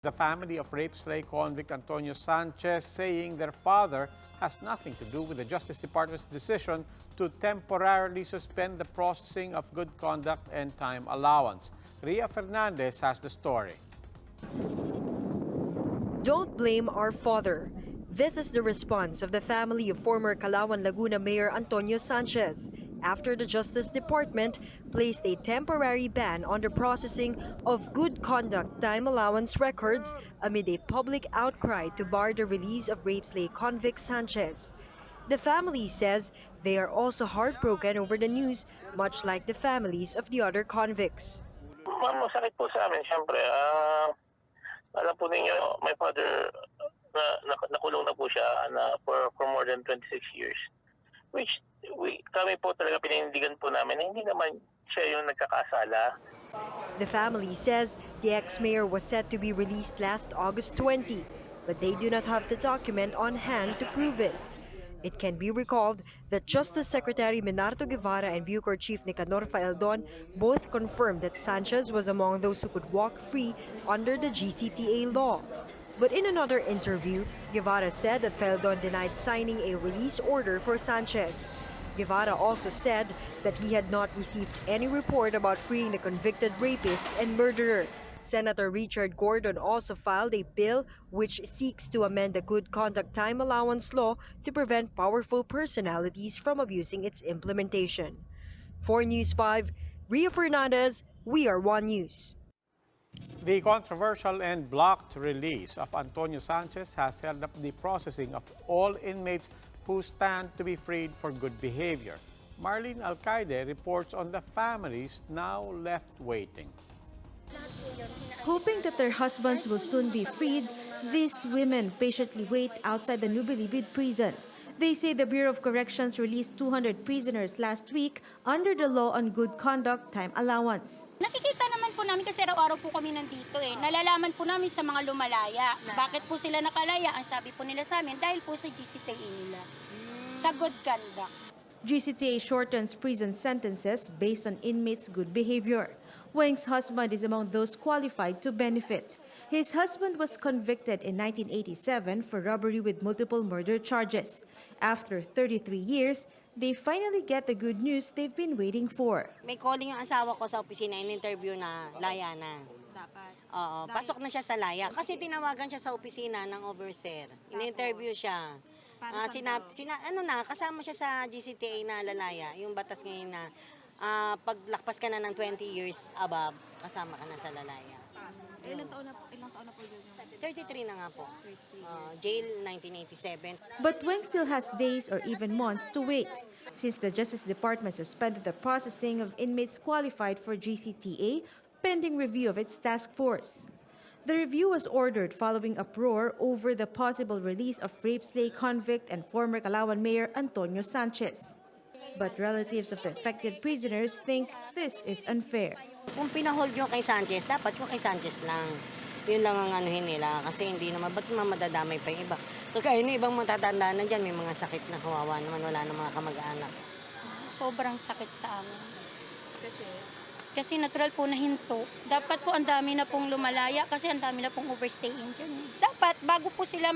The family of rape slay convict Antonio Sanchez saying their father has nothing to do with the Justice Department's decision to temporarily suspend the processing of good conduct and time allowance. Ria Fernandez has the story. Don't blame our father. This is the response of the family of former Calauan, Laguna Mayor Antonio Sanchez after the Justice Department placed a temporary ban on the processing of good conduct time allowance records amid a public outcry to bar the release of rape slay convict Sanchez. The family says they are also heartbroken over the news, much like the families of the other convicts. Masakit po sa amin, siyempre. Alam po ninyo, my father, nakulong na po siya for more than 26 years. Which kami po talaga pinindigan po namin, hindi naman siya yung nagkakasala. The family says the ex-mayor was set to be released last August 20, but they do not have the document on hand to prove it. It can be recalled that Justice Secretary Menardo Guevara and Bucor Chief Nicanor Faeldon both confirmed that Sanchez was among those who could walk free under the GCTA law. But in another interview, Guevara said that Faeldon denied signing a release order for Sanchez. Guevara also said that he had not received any report about freeing the convicted rapist and murderer. Senator Richard Gordon also filed a bill which seeks to amend the Good Conduct Time Allowance law to prevent powerful personalities from abusing its implementation. For News 5, Ria Fernandez, We Are One News. The controversial and blocked release of Antonio Sanchez has held up the processing of all inmates who stand to be freed for good behavior. Marlene Alcaide reports on the families now left waiting. Hoping that their husbands will soon be freed, these women patiently wait outside the Nubilibid prison. They say the Bureau of Corrections released 200 prisoners last week under the law on good conduct time allowance. Nakikita naman po namin kasi araw-araw po kami nandito Nalalaman po namin sa mga lumalaya. Bakit po sila nakalaya? Ang sabi po nila sa amin, dahil po sa GCTA nila. Sa good conduct. GCTA shortens prison sentences based on inmates' good behavior. Weng's husband is among those qualified to benefit. His husband was convicted in 1987 for robbery with multiple murder charges. After 33 years, they finally get the good news they've been waiting for. May calling yung asawa ko sa opisina, in-interview na laya na. Dapat. Oo, pasok na siya sa laya. Kasi tinawagan siya sa opisina ng overseer. In-interview siya. Kasama siya sa GCTA na lalaya. Yung batas ngayon na paglakpas ka na ng 20 years above, kasama ka na sa lalaya. Ilang taon na po yun? 33 na nga po. Jail 1987. But Weng still has days or even months to wait, since the Justice Department suspended the processing of inmates qualified for GCTA pending review of its task force. The review was ordered following uproar over the possible release of rape slay convict and former Calauan Mayor Antonio Sanchez. But relatives of the affected prisoners think this is unfair. Kung pinahold yung kay Sanchez, dapat yung kay Sanchez lang. Yun lang ang anuhin nila kasi hindi naman, ba't madadamay pa yung iba? Kasi yung ibang matatanda na dyan, may mga sakit na kawawa naman, wala na mga kamag-anak. Sobrang sakit sa amin. Kasi natural po na hinto. Dapat po ang dami na pong lumalaya kasi ang dami na pong overstaying dyan. Dapat bago po sila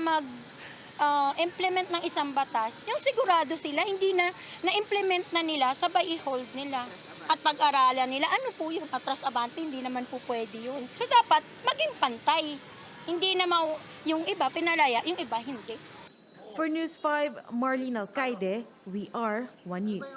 implement ng isang batas, yung sigurado sila, hindi na-implement na nila, sabay i-hold nila. At pag-aralan nila, ano po yung atras abante, hindi naman po pwede yun. So dapat maging pantay. Hindi na yung iba pinalaya, yung iba hindi. For News 5, Marlene Alcaide, We Are One News.